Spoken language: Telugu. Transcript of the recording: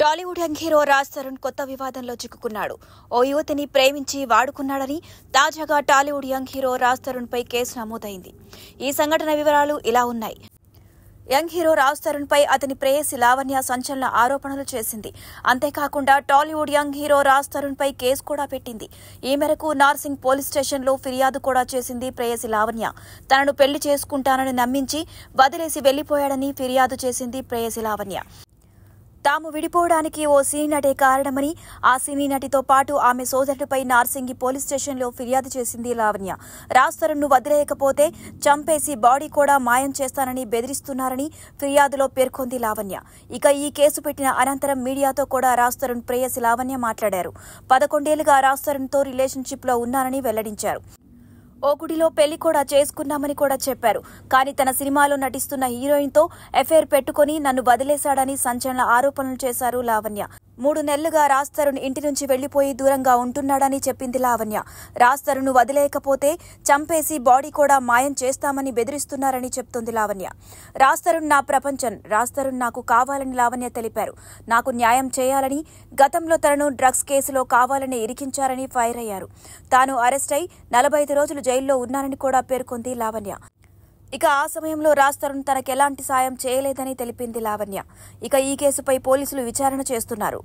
టాలీవుడ్ యంగ్ హీరో రాజ్ తరుణ్ కొత్త వివాదంలో చిక్కుకున్నాడు. ఓ యువతిని ప్రేమించి వాడుకున్నాడని తాజాగా టాలీవుడ్ యంగ్ హీరో రాజ్ తరుణ్ పై కేసు నమోదైంది. ఈ సంఘటన వివరాలు ఇలా ఉన్నాయి. యంగ్ హీరో రాజ్ తరుణ్ పై అతని ప్రేయసి లావణ్య సంచలన ఆరోపణలు చేసింది. అంతేకాకుండా టాలీవుడ్ యంగ్ హీరో రాజ్ తరుణ్ పై కేసు కూడా పెట్టింది. ఈ మేరకు నార్సింగ్ పోలీస్ స్టేషన్లో ఫిర్యాదు కూడా చేసింది ప్రేయసి లావణ్య. తనను పెళ్లి చేసుకుంటానని నమ్మించి వదిలేసి వెళ్లిపోయాడని ఫిర్యాదు చేసింది ప్రేయసి లావణ్య. తాము విడిపోవడానికి ఓ సినీ నటే కారణమని, ఆ సినీ నటితో పాటు ఆమె సోదరుడిపై నార్సింగి పోలీస్ స్టేషన్లో ఫిర్యాదు చేసింది లావణ్య. రాజ్ తరుణ్ను వదిలేయకపోతే చంపేసి బాడీ కూడా మాయం చేస్తానని బెదిరిస్తున్నారని ఫిర్యాదులో పేర్కొంది లావణ్య. ఇక ఈ కేసు పెట్టిన అనంతరం మీడియాతో కూడా రాజ్ తరుణ్ ప్రేయసి లావణ్య మాట్లాడారు. 11 ఏళ్లుగా రాజ్ తరుణ్తో రిలేషన్షిప్లో ఉన్నానని వెల్లడించారు. ఓ గుడిలో పెళ్లి కూడా చేసుకున్నామని కూడా చెప్పారు. కానీ తన సినిమాలో నటిస్తున్న హీరోయిన్తో ఎఫైర్ పెట్టుకుని నన్ను వదిలేశాడని సంచలన ఆరోపణలు చేశారు లావణ్య. 3 నెలలుగా రాజ్ తరుణ్ ఇంటి నుంచి వెళ్లిపోయి దూరంగా ఉంటున్నాడని చెప్పింది లావణ్య. రాజ్ తరుణ్ను వదిలేయకపోతే చంపేసి బాడీ కూడా మాయం చేస్తామని బెదిరిస్తున్నారని చెప్తోంది లావణ్య. రాజ్ తరుణ్ నా ప్రపంచం, రాజ్ తరుణ్ నాకు కావాలని లావణ్య తెలిపారు. నాకు న్యాయం చేయాలని, గతంలో తనను డ్రగ్స్ కేసులో కావాలని ఇరికించారని ఫైర్ అయ్యారు. తాను అరెస్ట్ అయి 45 రోజులు జైల్లో ఉన్నానని కూడా పేర్కొంది లావణ్య. ఇక ఆ సమయంలో రాజ్ తరుణ్ తనకెలాంటి సాయం చేయలేదని తెలిపింది లావణ్య. ఇక ఈ కేసుపై పోలీసులు విచారణ చేస్తున్నారు.